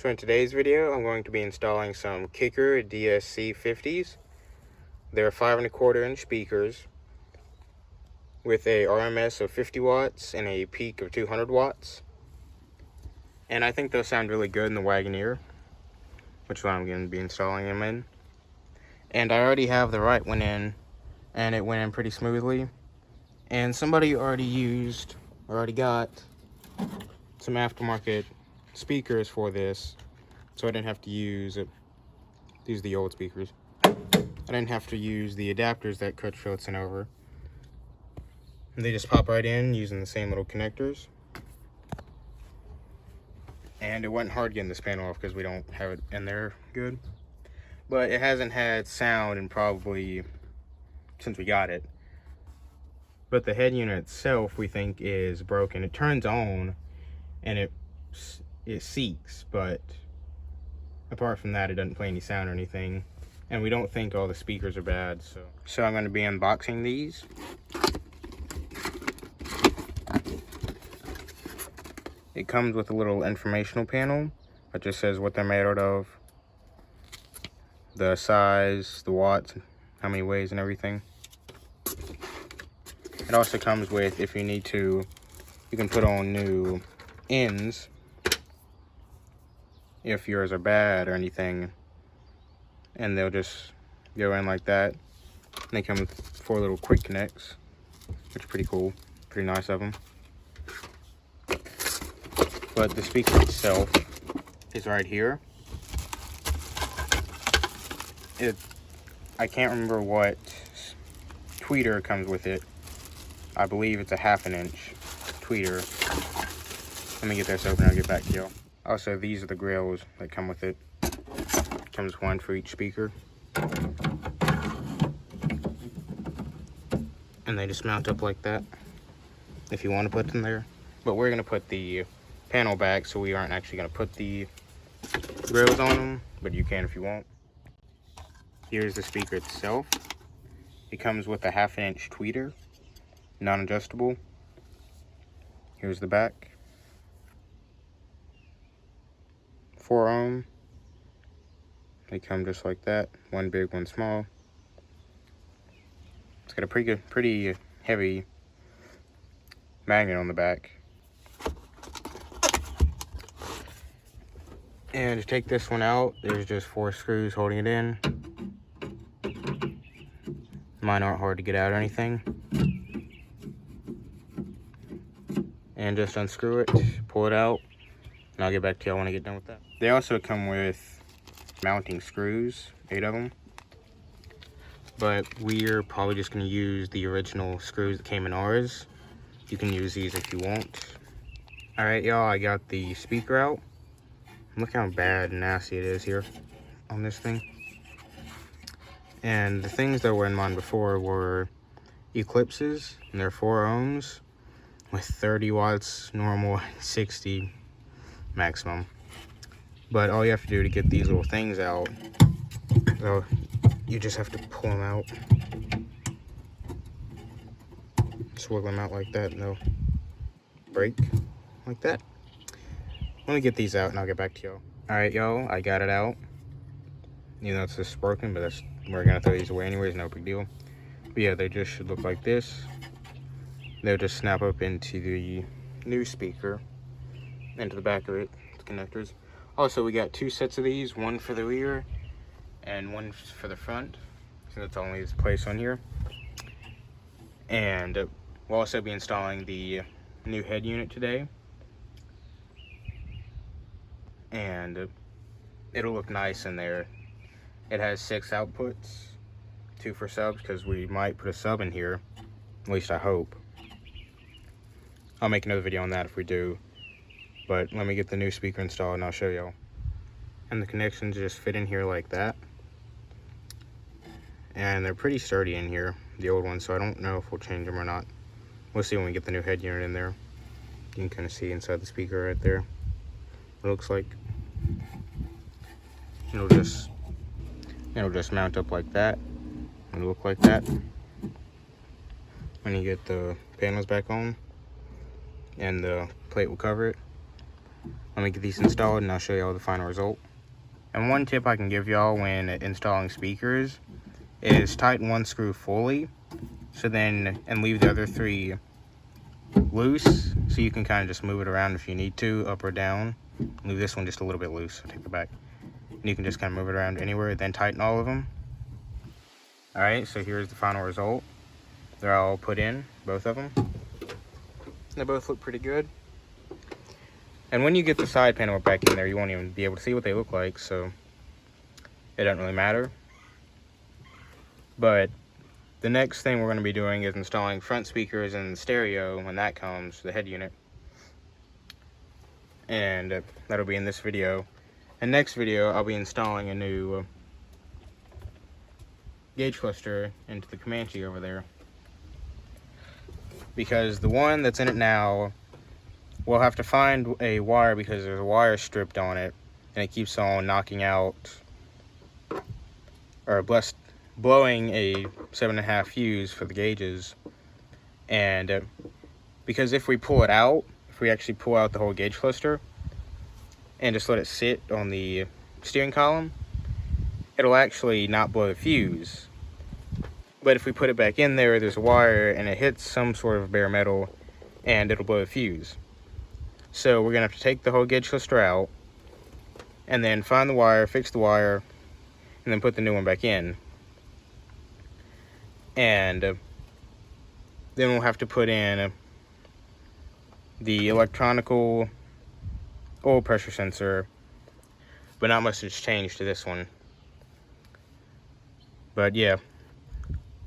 So in today's video, I'm going to be installing some Kicker DSC 50s. They're 5¼ inch speakers with a RMS of 50 watts and a peak of 200 watts. And I think they'll sound really good in the Wagoneer, which one I'm going to be installing them in. And I already have the right one in, and it went in pretty smoothly. And somebody already got some aftermarket speakers for this, so I didn't have to use it. These are the old speakers. I didn't have to use the adapters that cut shorts in over. And they just pop right in using the same little connectors. And it wasn't hard getting this panel off because we don't have it in there good. But it hasn't had sound in probably since we got it. But the head unit itself we think is broken. It turns on and it seeks, but apart from that it doesn't play any sound or anything. And we don't think all the speakers are bad, so I'm going to be unboxing these. It comes with a little informational panel that just says what they're made out of, the size, the watts, how many weighs and everything. It also comes with, if you need to, you can put on new ends if yours are bad or anything, and they'll just go in like that. And they come with 4 little quick connects, which is pretty cool, pretty nice of them. But the speaker itself is right here. I can't remember what tweeter comes with it. I believe it's a 1/2 inch tweeter. Let me get this open and I'll get back to you. Also, these are the grills that come with it. Comes one for each speaker. And they just mount up like that if you want to put them there. But we're going to put the panel back, so we aren't actually going to put the grills on them, but you can if you want. Here's the speaker itself. It comes with a 1/2 inch tweeter, non-adjustable. Here's the back. 4 ohm. They come just like that, one big, one small. It's got a pretty heavy magnet on the back. And to take this one out, there's just 4 screws holding it in. Mine aren't hard to get out or anything. And just unscrew it, pull it out, and I'll get back to y'all when I get done with that. They also come with mounting screws, 8 of them. But we're probably just going to use the original screws that came in ours. You can use these if you want. Alright y'all, I got the speaker out. Look how bad and nasty it is here on this thing. And the things that were in mine before were Eclipses, and they're 4 ohms with 30 watts normal and 60 maximum. But all you have to do to get these little things out, well, you just have to pull them out. Just wiggle them out like that and they'll break like that. Let me get these out and I'll get back to y'all. Alright y'all, I got it out. You know it's just broken, but we're gonna throw these away anyways, no big deal. But yeah, they just should look like this. They'll just snap up into the new speaker, into the back of it, the connectors. Also, we got 2 sets of these, one for the rear and one for the front, so that's only this place on here. And we'll also be installing the new head unit today. And it'll look nice in there. It has 6 outputs, 2 for subs, because we might put a sub in here, at least I hope. I'll make another video on that if we do, but let me get the new speaker installed and I'll show y'all. And the connections just fit in here like that, and they're pretty sturdy in here, the old ones, so I don't know if we'll change them or not. We'll see when we get the new head unit in there. You can kind of see inside the speaker right there. It looks like it'll just mount up like that and look like that when you get the panels back on, and the plate will cover it. Let me get these installed and I'll show y'all the final result. And one tip I can give y'all when installing speakers is tighten one screw fully, and leave the other 3 loose, so you can kind of just move it around if you need to, up or down. Leave this one just a little bit loose, so take it back. And you can just kind of move it around anywhere, then tighten all of them. Alright, so here's the final result. They're all put in, both of them. They both look pretty good. And when you get the side panel back in there, you won't even be able to see what they look like, so it doesn't really matter. But the next thing we're going to be doing is installing front speakers and stereo when that comes, the head unit. And that'll be in this video. And next video, I'll be installing a new gauge cluster into the Comanche over there. Because the one that's in it now, we'll have to find a wire because there's a wire stripped on it. And it keeps on knocking out, or blowing a 7.5 fuse for the gauges. And because if we pull it out, if we actually pull out the whole gauge cluster and just let it sit on the steering column, it'll actually not blow the fuse. But if we put it back in there, there's a wire and it hits some sort of bare metal and it'll blow the fuse. So we're gonna have to take the whole gauge cluster out and then find the wire, fix the wire, and then put the new one back in. And then we'll have to put in the electronical oil pressure sensor, but not much has changed to this one. But yeah,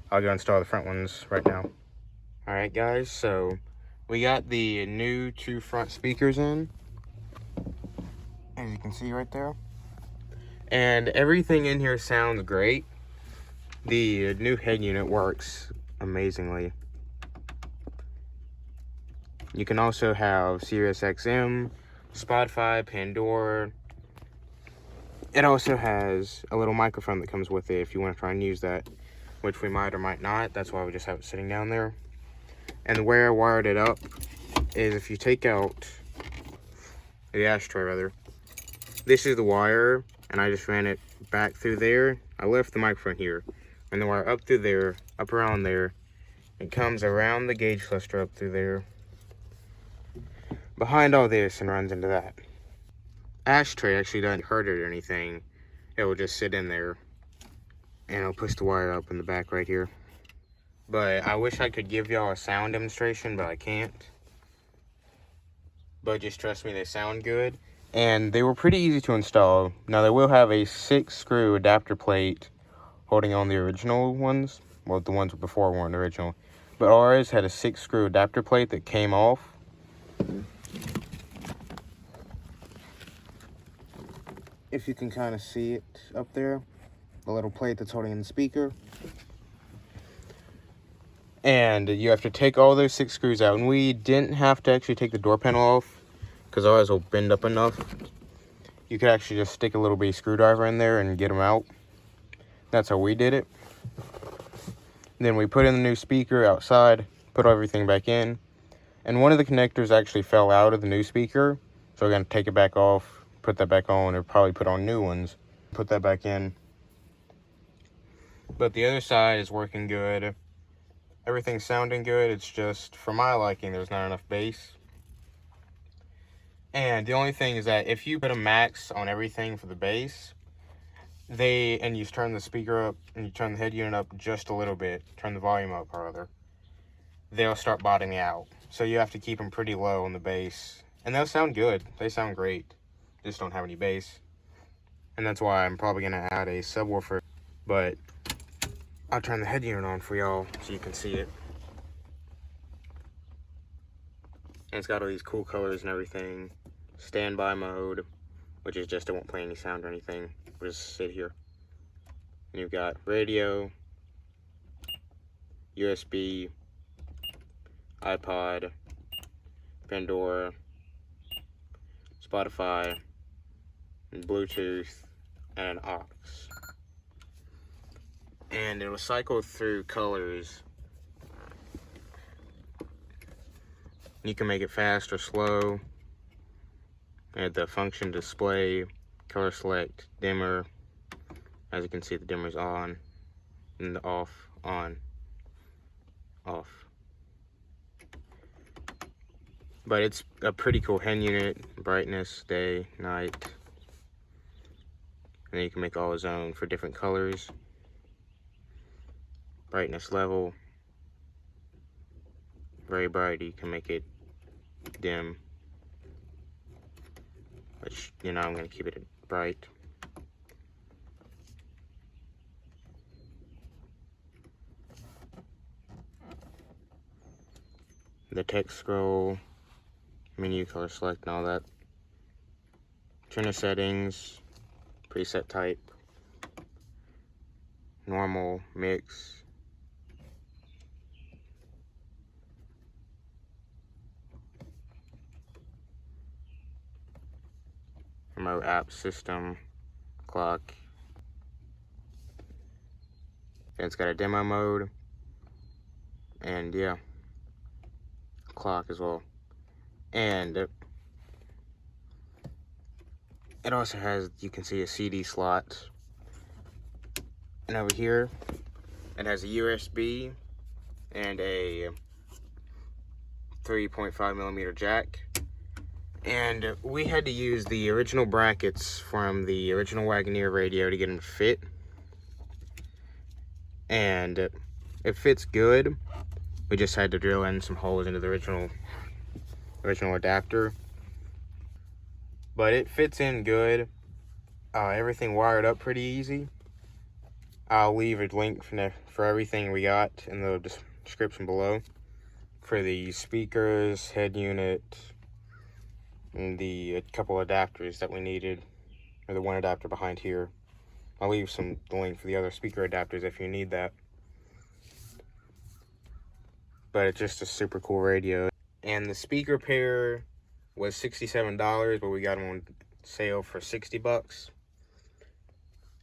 I'll go install the front ones right now. Alright guys, so we got the new 2 front speakers in, as you can see right there. And everything in here sounds great. The new head unit works amazingly. You can also have Sirius XM, Spotify, Pandora. It also has a little microphone that comes with it if you want to try and use that, which we might or might not. That's why we just have it sitting down there. And the way I wired it up is if you take out the ashtray rather, this is the wire, and I just ran it back through there. I left the microphone here. And the wire up through there, up around there. It comes around the gauge cluster up through there, behind all this, and runs into that. Ashtray actually doesn't hurt it or anything. It will just sit in there, and I'll push the wire up in the back right here. But I wish I could give y'all a sound demonstration, but I can't. But just trust me, they sound good. And they were pretty easy to install. Now they will have a 6-screw adapter plate holding on the original ones. Well, the ones before weren't original. But ours had a 6-screw adapter plate that came off. If you can kind of see it up there. The little plate that's holding in the speaker. And you have to take all those 6 screws out. And we didn't have to actually take the door panel off, because ours will bend up enough. You could actually just stick a little bitty screwdriver in there and get them out. That's how we did it. Then we put in the new speaker outside, put everything back in. And one of the connectors actually fell out of the new speaker. So we're going to take it back off, put that back on, or probably put on new ones. Put that back in. But the other side is working good. Everything's sounding good. It's just, for my liking, there's not enough bass. And the only thing is that if you put a max on everything for the bass, and you turn the speaker up and you turn the head unit up just a little bit, turn the volume up rather, they'll start bottoming out. So you have to keep them pretty low on the bass, and they'll sound good. They sound great, just don't have any bass. And that's why I'm probably gonna add a subwoofer, but I'll turn the head unit on for y'all so you can see it. And it's got all these cool colors and everything. Standby mode, which is just it won't play any sound or anything. We'll just sit here. And you've got radio, USB, iPod, Pandora, Spotify, and Bluetooth, and an aux. And it will cycle through colors. You can make it fast or slow. And the function display, color select, dimmer. As you can see, the dimmer's on, and the off, on, off. But it's a pretty cool head unit, brightness, day, night. And then you can make all his own for different colors. Brightness level. Very bright, you can make it dim. Which, you know, I'm going to keep it bright. The text scroll, menu, color select, and all that. Tuner settings, preset type, normal, mix. Remote app system, clock. And it's got a demo mode. And yeah, clock as well. And it also has, you can see, a CD slot. And over here, it has a USB and a 3.5mm jack. And we had to use the original brackets from the original Wagoneer radio to get them to fit. And it fits good. We just had to drill in some holes into the original adapter. But it fits in good. Everything wired up pretty easy. I'll leave a link for everything we got in the description below. For the speakers, head unit, and the couple adapters that we needed, or the one adapter behind here. I'll leave the link for the other speaker adapters if you need that. But it's just a super cool radio. And the speaker pair was $67, but we got them on sale for $60.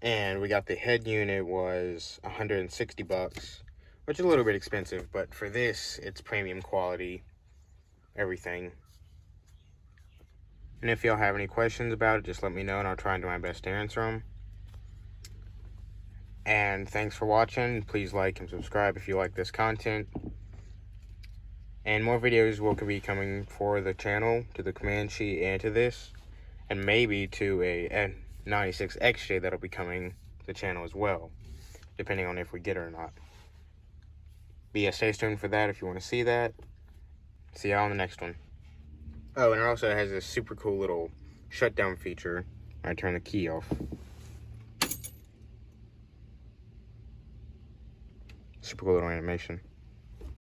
And we got the head unit was $160, which is a little bit expensive, but for this, it's premium quality, everything. And if y'all have any questions about it, just let me know and I'll try and do my best to answer them. And thanks for watching. Please like and subscribe if you like this content. And more videos will be coming for the channel, to the Comanche and to this. And maybe to a 96 XJ that'll be coming to the channel as well, depending on if we get it or not. But yeah, stay tuned for that if you want to see that. See y'all on the next one. Oh, and it also has this super cool little shutdown feature. I turn the key off. Super cool little animation.